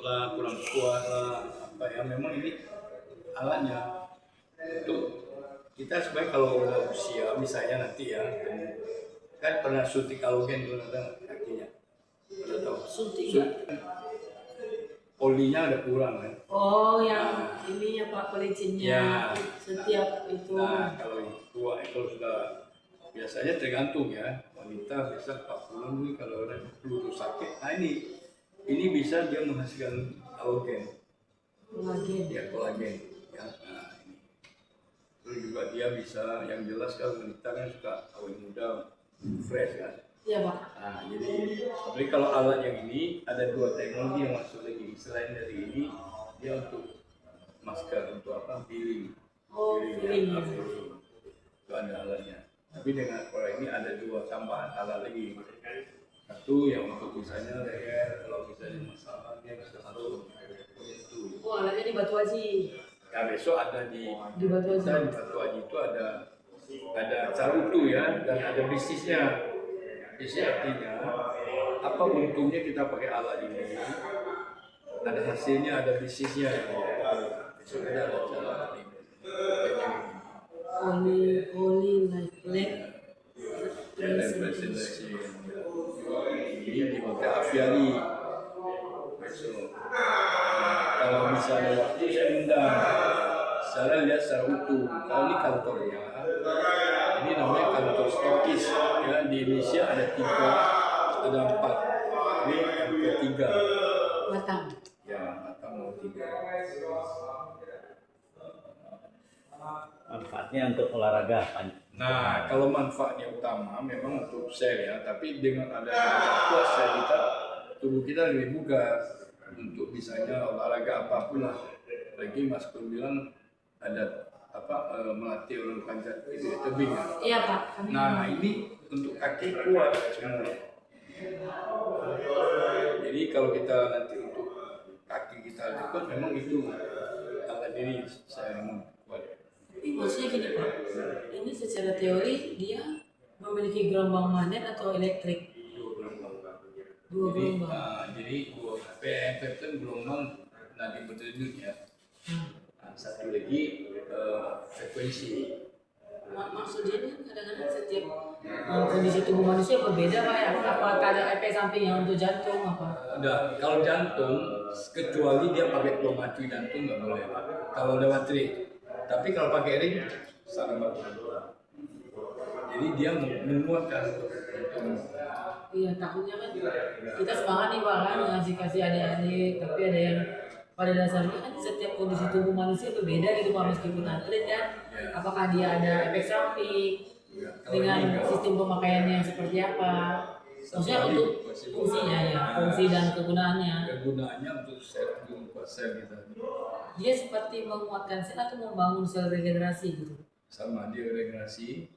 lah, kurang kuat lah, apa ya, memang ini alatnya untuk kita sebaik kalau udah usia misalnya nanti ya, kan pernah suntik halogen dulu ada kakinya, udah tahu Suntik. polinya ada kurang kan. Oh, yang ininya Pak, pelicinnya Ya. setiap itu. Nah kalau tua kalau sudah biasanya tergantung ya, wanita bisa 40 nih kalau orang lutut sakit. Nah ini bisa dia menghasilkan halogen, Kolagen. ya kolagen ya. Nah ini terus juga dia bisa, yang jelas kalau wanita kan suka awet muda, fresh kan. Iya Pak. Nah jadi tapi kalau alat yang ini ada dua teknologi yang masuk lagi selain dari ini, dia untuk masker, untuk apa, peeling. Oh, peeling. Itu ada alatnya. Tapi dengan kalau ini ada dua tambahan alat lagi. Satu yang untuk misalnya leher, kalau misalnya masalah dia bisa satu itu. Oh, alatnya di Batu Haji. Ya besok ada di Batu Haji. kita di Batu Haji itu ada carutu ya, dan ada bisnisnya. Bisnis artinya apa untungnya kita pakai alat ini, ada hasilnya, ada bisnisnya. Besok ada acara Oli leg presentasi ini dipakai aviari besok. Kalau misalnya waktu saya undang, saya lihat secara utuh. Kalau ini kantornya, ini namanya kantor stokis ya, di Indonesia ada 3, ada 4. Ini yang ketiga. Batam. Ya, Batam mau 3. Manfaatnya untuk olahraga. Nah, kalau manfaatnya utama memang untuk sel ya, tapi dengan adanya kuat sel kita, tubuh kita lebih bugar untuk misalnya olahraga apapun lah. Lagi Mas Kun bilang ada apa melatih orang panjat itu tebing ya. Iya Pak. Nah, ini untuk kaki kuat semua. Jadi kalau kita nanti untuk kaki kita kuat, memang itu alat ini saya mau kuat. Ini maksudnya gini Pak, ini secara teori dia memiliki gelombang magnet atau elektrik? Dua gelombang. Jadi dua PMF itu gelombang nadi berdenyut ya. Nah, satu lagi frekuensi. Maksudnya kan kadang-kadang setiap kondisi tubuh manusia berbeda Pak ya. Apa ada efek samping yang untuk jantung apa? Udah, kalau jantung kecuali dia pakai pemacu jantung nggak boleh Pak. Kalau lewat ring. Tapi kalau pakai ring sangat bagus. Jadi dia menguatkan. Iya, takutnya kan kita semangat nih Pak kan kasih adik-adik, tapi ada yang pada dasarnya kan setiap kondisi tubuh manusia berbeda gitu Pak, meskipun atlet kan. Apakah dia ada efek samping dengan sistem pemakaiannya seperti apa? Maksudnya untuk fungsinya ya, fungsi dan kegunaannya. Kegunaannya untuk sel kita. Dia seperti menguatkan sel atau membangun sel regenerasi gitu. Sama dia regenerasi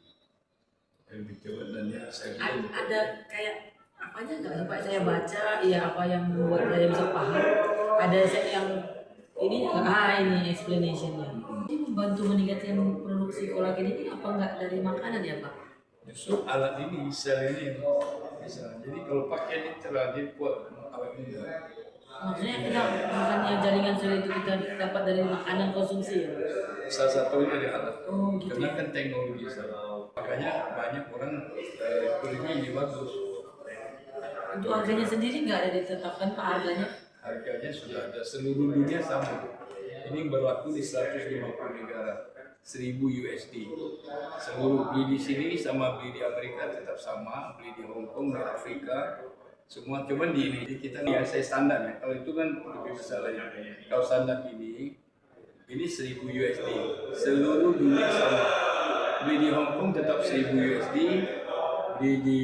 lebih cepat dan ya sel Ada kayak apanya nggak supaya saya baca ya apa yang membuat saya bisa paham. Ada set yang ini explanationnya. Ini membantu meningkatkan produksi kolagen ini apa enggak dari makanan ya Pak? Justru alat ini, sel ini bisa. Jadi kalau pakai ini terlalu kuat awet muda. Maksudnya kita makan yang jaringan sel itu kita dapat dari makanan konsumsi ya? Salah satunya dari alat. Oh gitu. Karena kan teknologi sel. Makanya banyak orang kulitnya ini bagus. Untuk harganya sendiri nggak ada ditetapkan Pak harganya? Harganya sudah ada seluruh dunia sama. Ini berlaku di 150 negara. 1000 USD. Seluruh beli di sini sama beli di Amerika tetap sama, beli di Hong Kong, di Afrika, semua cuman di ini kita ya saya standar ya. Kalau itu kan lebih besar lagi. Kalau standar ini 1000 USD. Seluruh dunia sama. Beli di Hong Kong tetap 1000 USD, beli di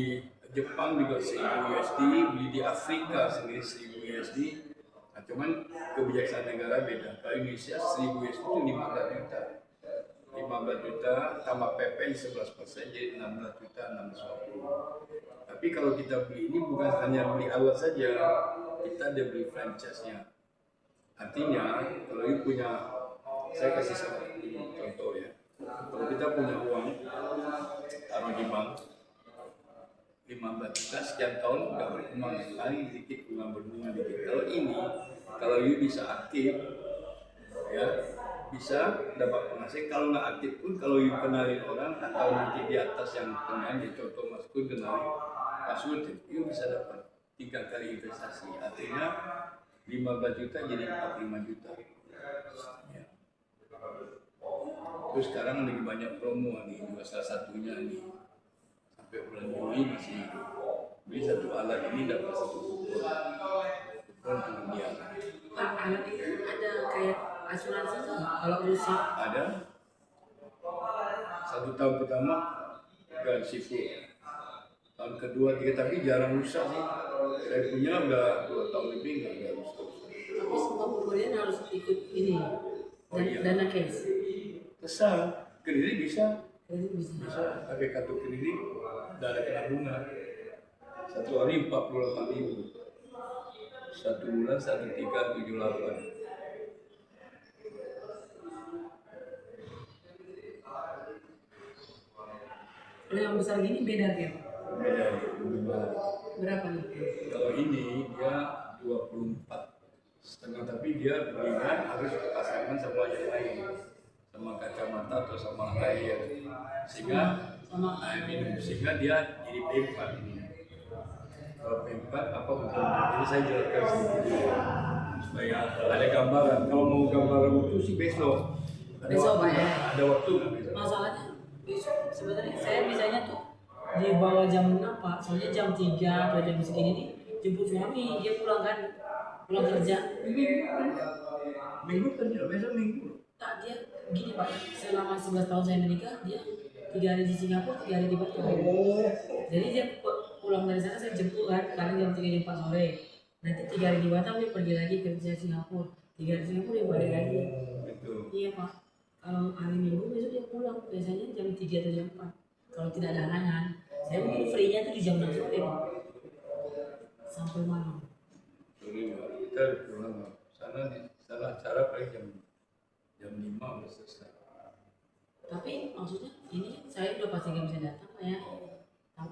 Jepang juga 1000 USD, beli di Afrika sendiri 1000 USD. Nah, cuman kebijaksanaan negara beda. Kalau Indonesia 1000 USD itu 15 juta. 15 juta tambah PP 11% jadi 16 juta 650. Tapi kalau kita beli ini bukan hanya beli alat saja, kita ada beli franchise-nya. Artinya kalau you punya, saya kasih satu contoh ya. Kalau kita punya uang taruh di bank 15 juta sekian tahun nggak berkembang, paling dikit bunga berbunga dikit. Kalau ini Kalau you bisa aktif, ya bisa dapat penghasilan. Kalau nggak aktif pun, kalau you kenalin orang atau nanti di atas yang kenal, di contoh Mas Kun kenalin password, you bisa dapat 3 kali investasi. Artinya 15 juta jadi 45 juta. Ya. Terus sekarang lagi banyak promo nih, juga salah satunya nih sampai bulan Juli masih beli satu alat ini dapat satu kupon kemudian. Pak, alat itu ada kayak asuransinya nggak? Kalau rusak? Ada 1 tahun pertama garansi full, tahun kedua 3, tapi jarang rusak sih. Saya punya udah 2 tahun lebih nggak rusak. Tapi semua pembelian harus ikut ini Oh, iya. dana cash. Besar, kredit bisa Bisa. pakai kartu kredit, udah ada kena bunga. 1 hari 48.000, 1 bulan 1378. Kalau yang besar gini beda ya? Beda lebih mahal. Berapa nih? Kalau ini dia 24,5, tapi dia belinya harus pasangan sama yang lain, sama kacamata atau sama air, sehingga Sama air minum, sehingga dia jadi P4 ini. Kalau P4 apa untungnya? Jadi saya jelaskan sedikit supaya ada gambaran. Kalau mau gambaran utuh sih besok. Besok, Pak, ya? Ada waktu nggak besok? masalahnya besok sebenarnya saya bisanya tuh di bawah jam 6 Pak, soalnya jam 3 atau jam segini nih jemput suami, dia pulang kerja. Minggu kan ya, besok minggu. Tak, dia gini Pak, selama 11 tahun saya menikah, dia 3 hari di Singapura, 3 hari di Batam. Jadi dia pulang dari sana saya jemput kan, kadang jam 3 jam 4 sore. Nanti 3 hari di Batam dia pergi lagi kerja Singapura, 3 hari di Singapura dia balik lagi. Betul. Iya Pak, kalau hari Minggu besok dia pulang, biasanya jam 3 atau jam 4. Kalau tidak ada halangan, saya mungkin free-nya tuh di jam 6 sore Pak, sampai malam. Sore nggak, kita pulang sana di sana acara paling jam 5 udah selesai. Tapi maksudnya ini saya udah pasti nggak bisa datang Pak ya.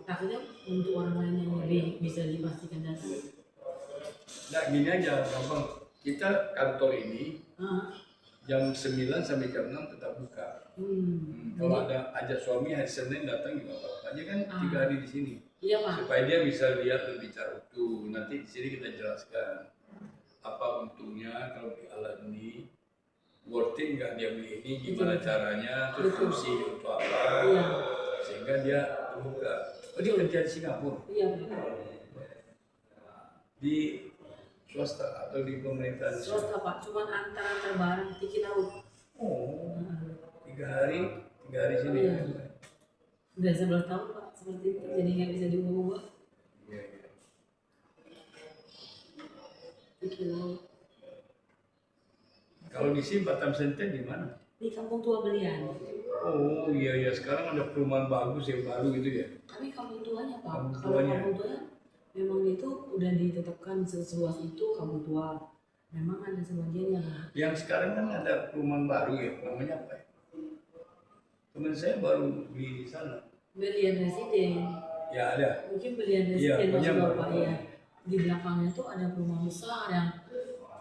Takutnya untuk orang lain yang lebih bisa dipastikan datang. Nah gini aja, gampang. Kita kantor ini Ah, jam 9 sampai jam 6 tetap buka. Kalau ada ajak suami hari Senin datang juga apa aja kan 3 hari di sini. iya Pak. Supaya dia bisa lihat dan bicara utuh. Nanti di sini kita jelaskan apa untungnya kalau beli alat ini, worth it nggak dia beli ini, gimana caranya, terus fungsi untuk apa, Iya, sehingga dia terbuka. Oh dia kerja di Singapura, iya Pak. di swasta atau di pemerintahan? Swasta Pak, cuman antar barang tiki laut. Oh, Nah, 3 hari sini. Iya. Udah 11 tahun Pak seperti itu, jadi nggak bisa diubah-ubah. Iya, iya. Tiki laut Kalau di sini Batam Center di mana? di Kampung Tua Belian. Oh iya iya, sekarang ada perumahan bagus yang baru gitu ya. Tapi kampung tuanya Pak, Kampung kalau tuanya. kampung tuanya memang itu udah ditetapkan seluas itu kampung tua. Memang ada sebagian yang Yang sekarang kan ada perumahan baru ya, namanya apa ya? Teman saya baru di sana. belian residen. Ya ada. Mungkin belian Iya, residen punya maksud Bapak. Bapak ya. Di belakangnya tuh ada perumahan besar yang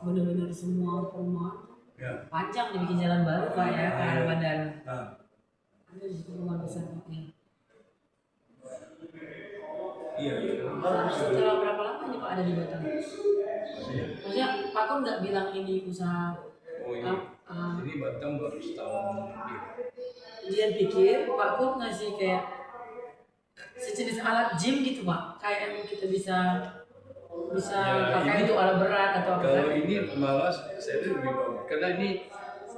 benar-benar semua perumahan Ya. panjang dibikin jalan baru Pak ya ke arah bandara. Nah, Ada di situ perumahan besar Pak ya. iya iya. Setelah berapa lama nih Pak ada di Batam? Maksudnya, Maksudnya Pak Kun nggak bilang ini usaha oh ini, ah, ini Batam baru setahun lebih. dia pikir Pak Kun ngasih kayak sejenis alat gym gitu Pak, kayak yang kita bisa Ya, pakai ini- untuk alat berat atau apa Kalau kan? ini malah saya lebih bagus karena ini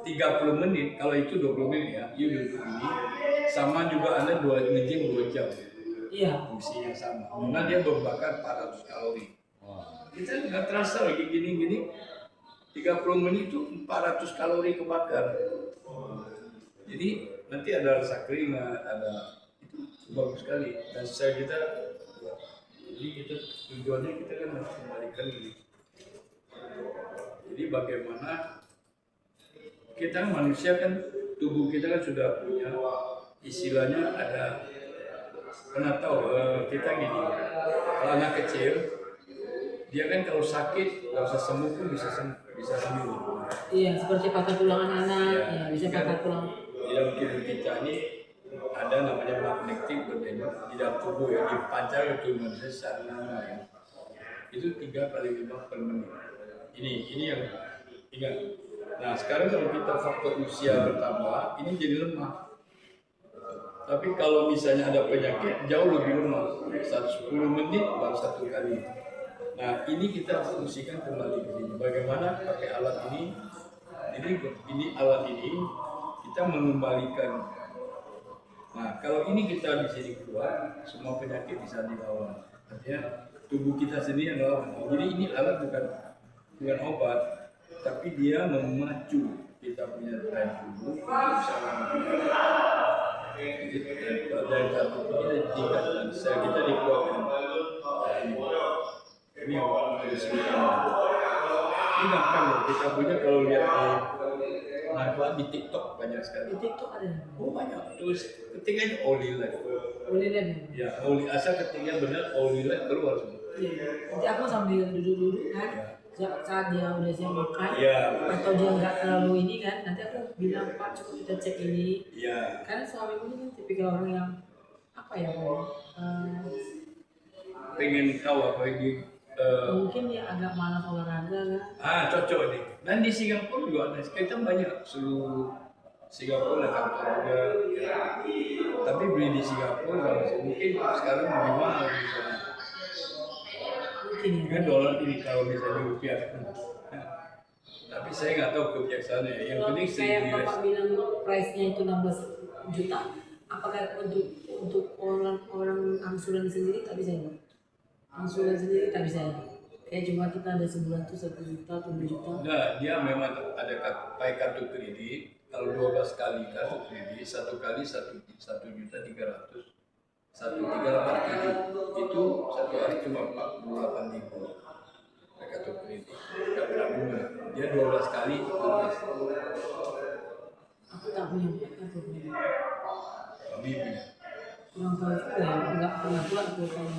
30 menit, kalau itu 20 menit ya, you duduk ini sama juga Anda nge-gym 2 jam. Iya. Fungsinya sama, karena dia membakar 400 kalori. Kita nggak terasa lagi gini-gini, 30 menit itu 400 kalori kebakar. Jadi nanti ada rasa keringat, ada itu bagus sekali. Dan saya kita, jadi kita tujuannya kita kan harus kembalikan ini. Jadi bagaimana kita manusia kan, tubuh kita kan sudah punya istilahnya ada, pernah tahu kita gini, kalau anak kecil dia kan kalau sakit nggak usah sembuh pun bisa sembuh. Iya, seperti patah tulang anak, Ya, ya bisa kan patah tulang. di dalam tubuh kita ini ada namanya magnetic protein di dalam tubuh ya, dipancar ke tubuh manusia secara normal ya. Itu 3 kali 5 per menit. Ini yang ingat. Nah sekarang kalau kita faktor usia bertambah, ini jadi lemah. Tapi kalau misalnya ada penyakit jauh lebih lemah, 10 menit baru 1 kali. Nah ini kita fungsikan kembali ke sini. Bagaimana pakai alat ini? Jadi ini alat ini kita mengembalikan. Nah kalau ini kita di sini keluar, semua penyakit bisa dilawan. Artinya tubuh kita sendiri yang lawan. Jadi ini alat bukan obat, tapi dia memacu kita punya daya tubuh untuk bisa mengembalikan. Dan satu ini tingkatan sel kita dikuatkan. Ini yang harus kita. Ini gampang loh, kita punya kalau lihat di TikTok banyak sekali. Di TikTok ada. Oh banyak. Terus ketikanya Oli Life. Boleh lihat. Ya Oli asal ketiknya benar Oli Life keluar semua. Iya. Nanti aku sambil duduk-duduk kan. Saat dia udah siap makan atau dia nggak terlalu ini kan, nanti aku bilang Pak coba kita cek ini. Iya. Karena suami ini kan tipikal orang yang apa ya Pak? Pengen tahu apa ini. Mungkin dia agak malas olahraga kan. Cocok nih. Dan di Singapura juga ada. Kita banyak seluruh Singapura ada kantor juga. Ya. Tapi beli di Singapura mungkin sekarang lebih mahal di sana. Mungkin ya. Kan dolar ini kalau misalnya rupiah. Tapi saya nggak tahu kebiasaannya. Yang penting kayak sih Bapak bilang price-nya itu 16 juta. Apakah untuk orang angsuran sendiri tak bisa ya? Angsuran sendiri tak bisa ya? Kayak cuma kita ada sebulan tuh 1 juta atau 2 juta. Nah, dia memang ada pakai kartu kredit. Kalau 12 kali kartu kredit, 1 kali 1.300.000. 1.387 itu 1 hari cuma 48.000 kartu kredit. Tidak kena bunga. Dia 12 kali 14. Aku tak punya kartu kredit. Kami punya. Kurang tahu juga ya, nggak pernah pula aku tahu.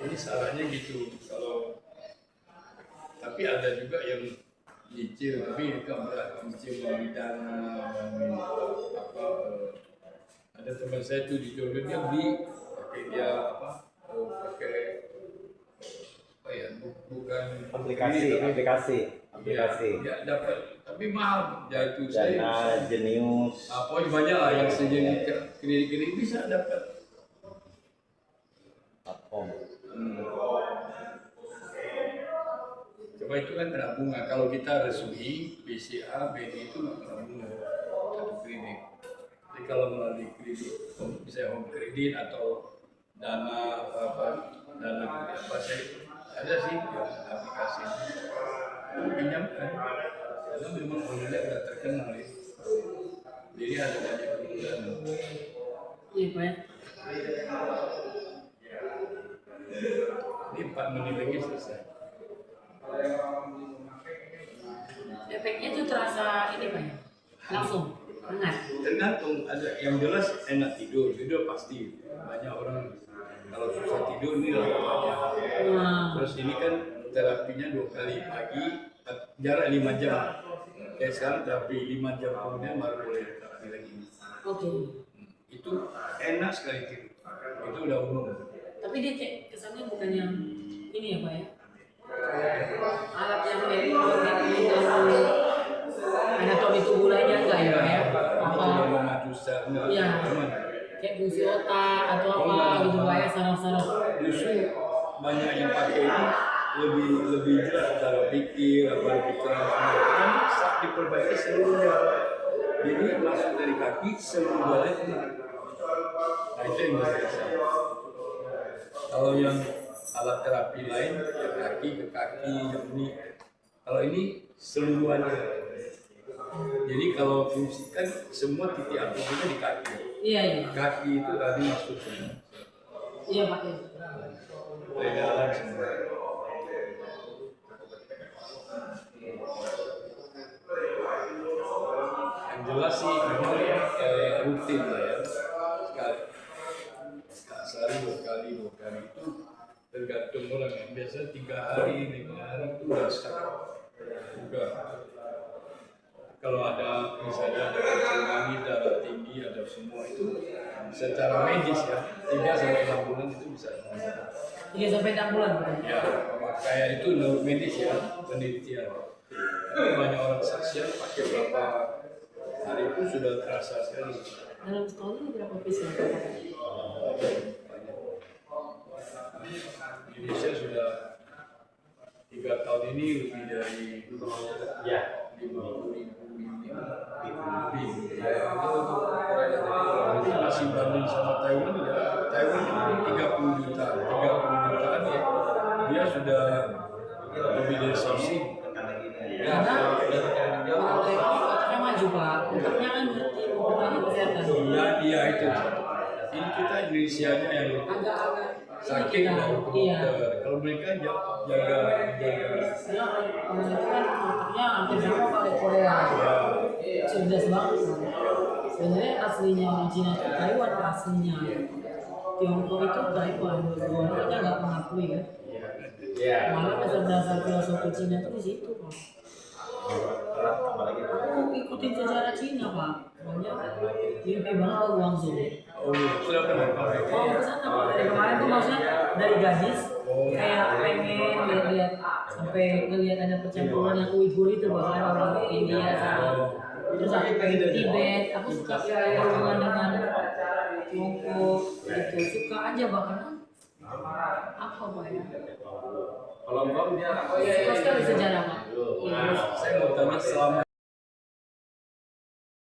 Ini salahnya gitu. Tapi ada juga yang nyicil, tapi itu berat. Nyicil melalui dana, melalui apa. Ada teman saya tuh di Jordan dia beli pakai pakai apa ya, bukan aplikasi. Ya dapat, tapi mahal. Ya itu Dana, Jenius. Pokoknya banyak lah yang sejenis kredit bisa dapat. Coba itu kan kena bunga. Kalau kita resmi BCA, BNI itu nggak kena bunga kartu kredit. Jadi kalau melalui kredit, bisa home kredit atau dana saya ada sih aplikasi pinjamkan. Karena memang orangnya udah terkenal ya. Jadi ada banyak kemudahan. Iya Pak ya. Ini 4 menit lagi selesai. Efeknya itu terasa ini Pak ya? Langsung, hangat. Tergantung, ada yang jelas enak tidur pasti. Banyak orang kalau susah tidur ini banyak. Terus ini kan terapinya 2 kali pagi, jarak 5 jam. Kayak sekarang terapi 5 jam kemudian baru boleh terapi lagi. Oke. Itu enak sekali tidur. Itu udah umum. Tapi dia kayak kesannya bukan yang ini ya Pak ya? Alat yang anatomi tubuh lainnya enggak ya Pak ya? Apa? Memaju sel. Iya. Kayak fungsi otak atau apa gitu Pak ya, saraf-saraf. Justru banyak yang pakai ini lebih jelas cara pikir, apa pikiran semua. Kan saat diperbaiki seluruhnya. Jadi masuk dari kaki seluruh badan. Nah itu yang biasa. Kalau yang alat terapi lain ke kaki yang ini. Kalau ini seluruhannya. Jadi kalau fungsikan semua titik aktifnya di kaki. Iya. Kaki itu tadi masuknya. Iya Pak ya. Peredaran semua. Yang jelas sih memang rutin lah ya. Sehari 2 kali itu tergantung orang yang biasa 3 cakap juga. Kalau ada misalnya ada kencing darah tinggi, ada semua itu secara medis ya 3 sampai 6 bulan itu bisa. 3 sampai 6 bulan. Ya, kayak itu menurut medis ya penelitian. Tapi banyak orang saksian pakai berapa hari itu sudah terasa sekali. Dalam setahun ini berapa piece yang Indonesia sudah 3 tahun ini lebih dari Ya. 50.000 lebih. Masih banding sama Taiwan ya. Taiwan itu 30 jutaan ya. Dia sudah lebih dari sisi. karena orang Taiwan otaknya maju Pak, otaknya kan ngerti pertanyaan kesehatan. Iya itu. Ini kita Indonesianya yang Agak-agak sakit kita, baru ke iya. dokter. Kalau mereka jaga. Karena orang itu kan otaknya hampir sama kayak Korea. Cerdas banget. Sebenarnya aslinya orang Cina itu Taiwan aslinya. Tiongkok itu Taiwan. Orangnya nggak mengakui kan. Malah dasar-dasar filosofi Cina itu di situ Pak. Aku ikutin sejarah Cina Pak. Banyak mimpi banget Guangzhou. Oh iya, sudah pernah. Oh kesana Pak, dari kemarin tuh maksudnya dari gadis kayak pengen lihat-lihat sampai ngelihat ada percampuran yang Uighur itu bahkan orang India sama terus aku pengen ke Tibet, aku suka hubungan dengan Tiongkok gitu, suka aja bahkan apa Pak ya? Kalau enggak dia Suka sekali sejarah Pak. saya mau tanya selama